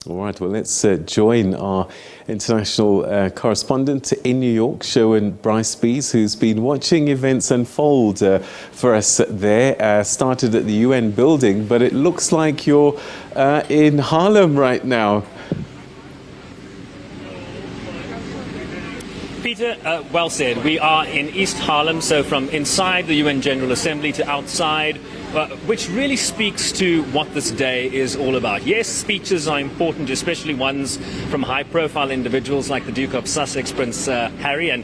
All right, well, let's join our international correspondent in New York, Sherwin Bryce-Pease, who's been watching events unfold for us there. Started at the UN building, but it looks like you're in Harlem right now. Peter, well said. We are in East Harlem, so from inside the UN General Assembly to outside, which really speaks to what this day is all about. Yes, speeches are important, especially ones from high-profile individuals like the Duke of Sussex, Prince Harry, and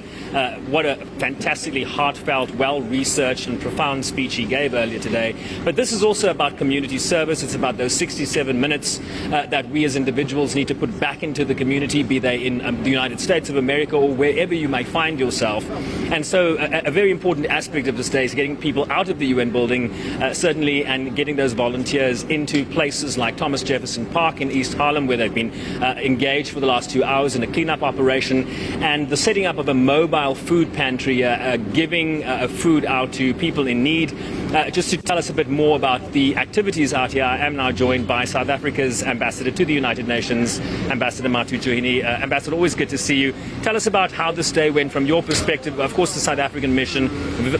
what a fantastically heartfelt, well-researched and profound speech he gave earlier today. But this is also about community service. It's about those 67 minutes that we as individuals need to put back into the community, be they in the United States of America or wherever you may find yourself. And so a very important aspect of this day is getting people out of the UN building, certainly, and getting those volunteers into places like Thomas Jefferson Park in East Harlem, where they've been engaged for the last 2 hours in a cleanup operation, and the setting up of a mobile food pantry, giving food out to people in need. Just to tell us a bit more about the activities out here, I am now joined by South Africa's ambassador to the United Nations, Ambassador Matutuhini. Ambassador, always good to see you. Tell us about how this day went from your perspective. Of course, the South African mission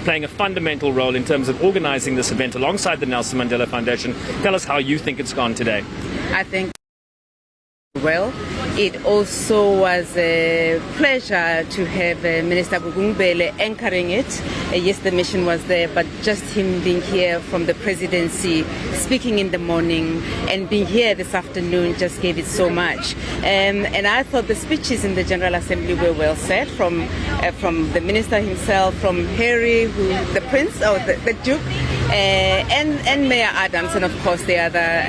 playing a fundamental role in terms of organizing this event alongside the Nelson Mandela Foundation. Tell us how you think it's gone today. I think well. It also was a pleasure to have Minister Gugumbele anchoring it. Yes, the mission was there, but just him being here from the presidency, speaking in the morning, and being here this afternoon just gave it so much. And I thought the speeches in the General Assembly were well said from the minister himself, from Harry, the Prince, or the Duke, and Mayor Adams, and of course the other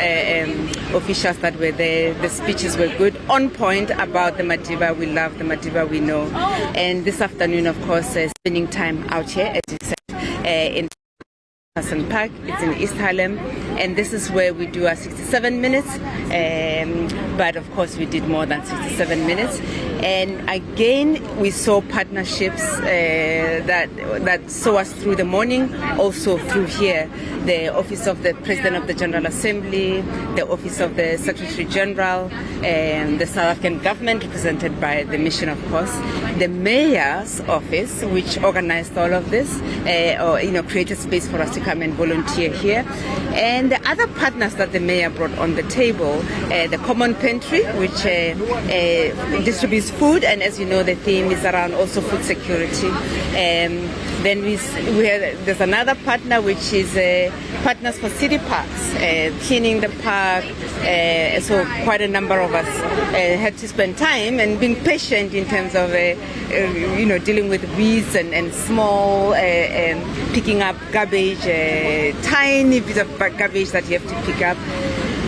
officials that were there. The speeches were good, on point about the Madiba. We love the Madiba, we know. And this afternoon, of course, spending time out here, as you said, in Jefferson Park. It's in East Harlem, and this is where we do our 67 minutes. But of course, we did more than 67 minutes. And again, we saw partnerships that saw us through the morning, also through here. The Office of the President of the General Assembly, the Office of the Secretary General, and the South African government, represented by the mission, of course, the Mayor's office, which organized all of this, created space for us to come and volunteer here, and the other partners that the Mayor brought on the table, the Common Pantry, which distributes food, and as you know, the theme is around also food security. Then there's another partner, which is Partners for City Parks, cleaning the park. So quite a number of us had to spend time and being patient in terms of dealing with weeds and small picking up garbage, tiny bit of garbage that you have to pick up.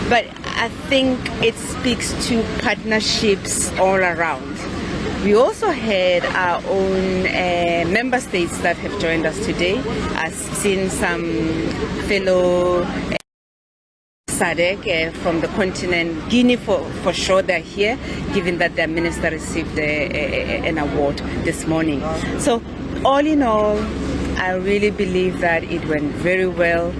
But I think it speaks to partnerships all around. We also had our own member states that have joined us today. I've seen some fellow SADC from the continent. Guinea, for sure, they're here, given that their minister received an award this morning. So all in all, I really believe that it went very well.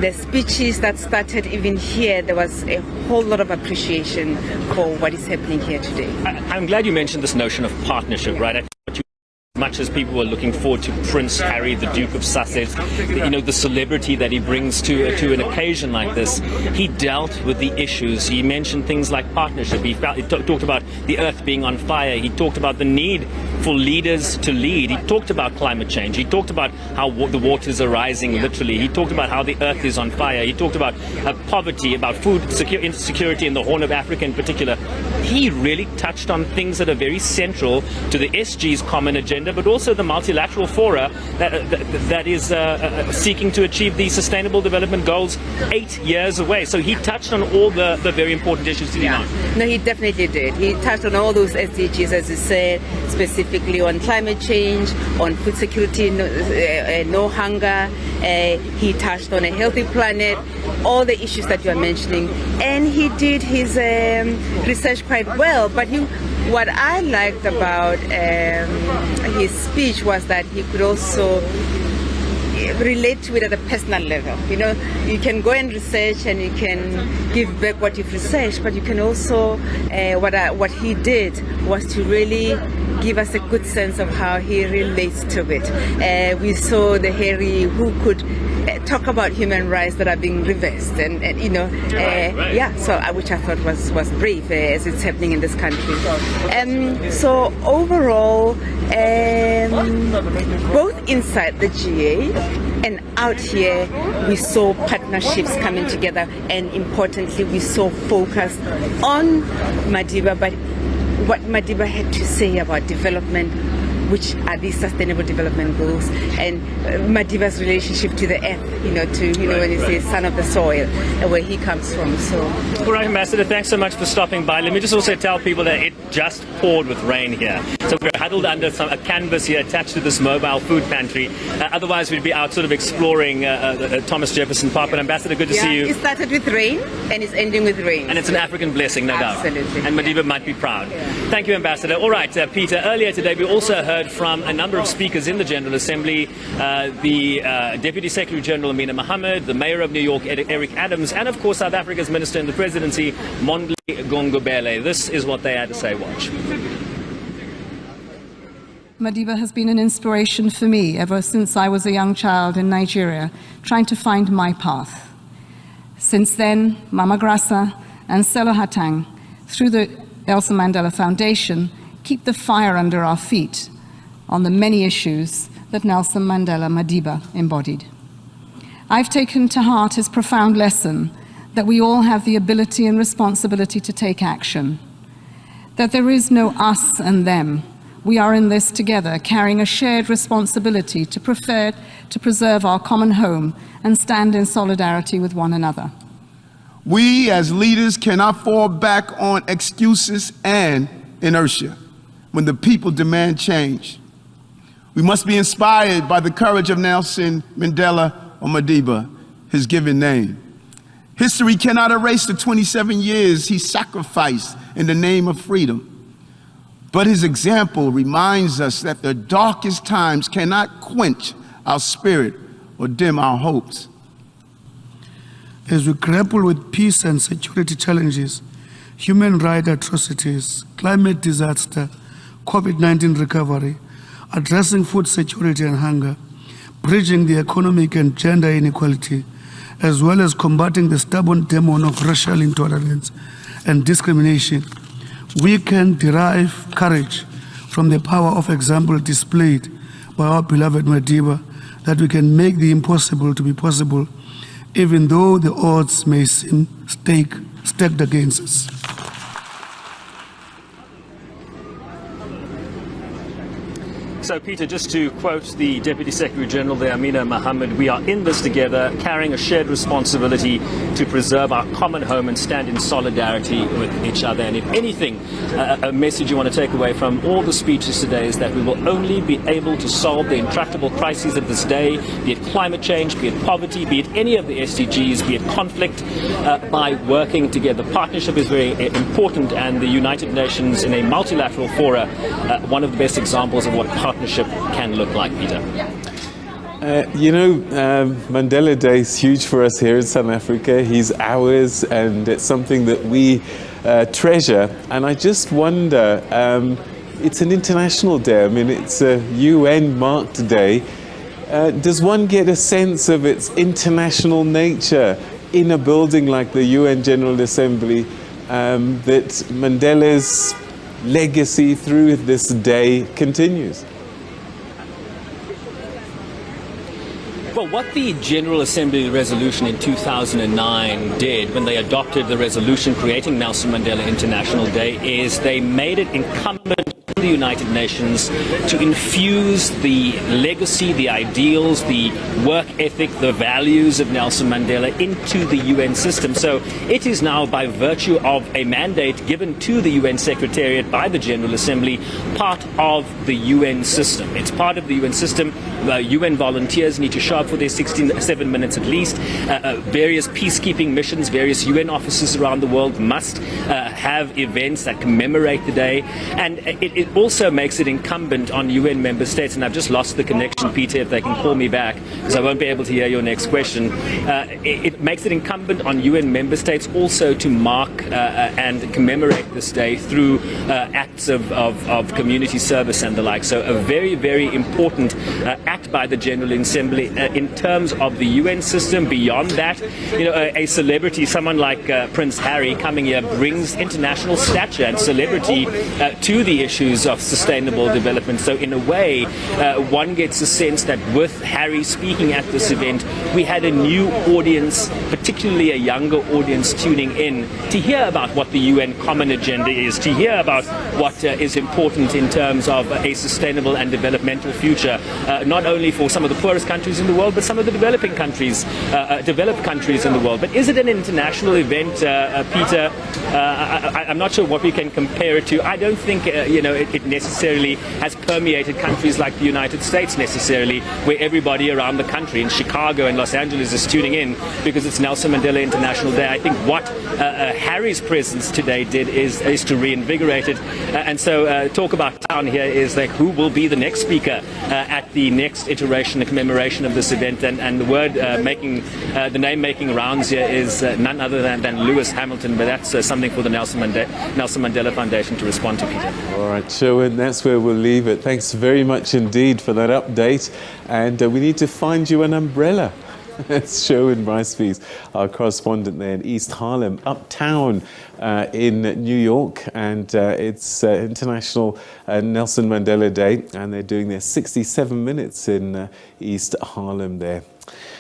The speeches that started even here, there was a whole lot of appreciation for what is happening here today. I'm glad you mentioned this notion of partnership, right? Much as people were looking forward to Prince Harry, the Duke of Sussex, the celebrity that he brings to an occasion like this, he dealt with the issues. He mentioned things like partnership. He talked about the earth being on fire. He talked about the need for leaders to lead. He talked about climate change. He talked about how the waters are rising, literally. He talked about how the earth is on fire. He talked about poverty, about food insecurity in the Horn of Africa in particular. He really touched on things that are very central to the SG's common agenda, but also the multilateral fora that is seeking to achieve the Sustainable Development Goals 8 years away. So he touched on all the very important issues. No, he definitely did. He touched on all those SDGs, as you said, specifically on climate change, on food security, no hunger. He touched on a healthy planet, all the issues that you are mentioning. And he did his research quite well. But what I liked about his speech was that he could also relate to it at a personal level. You know, you can go and research and you can give back what you've researched, but you can also, what he did was to really give us a good sense of how he relates to it. We saw the Harry who could talk about human rights that are being reversed, and you know, right. yeah. So which I thought was brave as it's happening in this country. So overall, both inside the GA and out here, we saw partnerships coming together, and importantly, we saw focus on Madiba, but what Madiba had to say about development, which are these sustainable development goals, and Madiba's relationship to the earth, you know, when you say son of the soil, where he comes from. So, all right, Ambassador, thanks so much for stopping by. Let me just also tell people that it just poured with rain here. So we're huddled under a canvas here attached to this mobile food pantry. Otherwise, we'd be out sort of exploring Thomas Jefferson Park. But Ambassador, good to see you. It started with rain and it's ending with rain. And it's an African blessing, no doubt. Absolutely. And Madiba might be proud. Thank you, Ambassador. All right, Peter, earlier today we also heard from a number of speakers in the General Assembly, the Deputy Secretary General Amina Mohammed, the Mayor of New York Eric Adams, and of course South Africa's Minister in the Presidency Mondli Gungubele. This is what they had to say. Watch. Madiba has been an inspiration for me ever since I was a young child in Nigeria, trying to find my path. Since then, Mama Grasa and Selo Hatang, through the Nelson Mandela Foundation, keep the fire under our feet on the many issues that Nelson Mandela Madiba embodied. I've taken to heart his profound lesson that we all have the ability and responsibility to take action, that there is no us and them. We are in this together, carrying a shared responsibility to preserve our common home and stand in solidarity with one another. We as leaders cannot fall back on excuses and inertia when the people demand change. We must be inspired by the courage of Nelson Mandela, or Madiba, his given name. History cannot erase the 27 years he sacrificed in the name of freedom. But his example reminds us that the darkest times cannot quench our spirit or dim our hopes. As we grapple with peace and security challenges, human rights atrocities, climate disaster, COVID-19 recovery, addressing food security and hunger, bridging the economic and gender inequality, as well as combating the stubborn demon of racial intolerance and discrimination, we can derive courage from the power of example displayed by our beloved Madiba, that we can make the impossible to be possible, even though the odds may seem stacked against us. So, Peter, just to quote the Deputy Secretary General there, Amina Mohammed, we are in this together, carrying a shared responsibility to preserve our common home and stand in solidarity with each other. And if anything, a message you want to take away from all the speeches today is that we will only be able to solve the intractable crises of this day, be it climate change, be it poverty, be it any of the SDGs, be it conflict, by working together. Partnership is very important, and the United Nations in a multilateral fora, one of the best examples of what partnership can look like, Peter. Mandela Day is huge for us here in South Africa. He's ours, and it's something that we treasure. And I just wonder, it's an international day. I mean, it's a UN marked day. Does one get a sense of its international nature in a building like the UN General Assembly, that Mandela's legacy through this day continues? Well, what the General Assembly resolution in 2009 did when they adopted the resolution creating Nelson Mandela International Day is they made it incumbent on the United Nations to infuse the legacy, the ideals, the work ethic, the values of Nelson Mandela into the UN system. So it is now, by virtue of a mandate given to the UN Secretariat by the General Assembly, part of the UN system. It's part of the UN system. UN volunteers need to show up for their 7 minutes at least. Various peacekeeping missions, various UN offices around the world must have events that commemorate the day. And it it also makes it incumbent on UN member states, and I've just lost the connection, Peter, if they can call me back, because I won't be able to hear your next question. It makes it incumbent on UN member states also to mark and commemorate this day through acts of community service and the like. So a very, very important act by the General Assembly in terms of the UN system. Beyond that, a celebrity, someone like Prince Harry coming here brings international stature and celebrity to the issues of sustainable development. So in a way, one gets a sense that with Harry speaking at this event, we had a new audience, particularly a younger audience, tuning in to hear about what the UN Common Agenda is, to hear about what is important in terms of a sustainable and developmental future, not only for some of the poorest countries in the world, but some of the developing countries, developed countries in the world. But is it an international event, Peter? I'm not sure what we can compare it to. I don't think it necessarily has permeated countries like the United States necessarily, where everybody around the country in Chicago and Los Angeles is tuning in because it's Nelson Mandela International Day. I think what Harry's presence today did is to reinvigorate it. And so talk about town here is like who will be the next speaker at the next iteration, the commemoration of this event. And the word the name making rounds here is none other than Lewis Hamilton, but that's something for the Nelson Mandela Foundation to respond to, Peter. All right, Sherwin, that's where we'll leave it. Thanks very much indeed for that update. And we need to find you an umbrella. It's Sherwin Bryce-Pease, our correspondent there in East Harlem, uptown in New York. And it's International Nelson Mandela Day. And they're doing their 67 minutes in East Harlem there.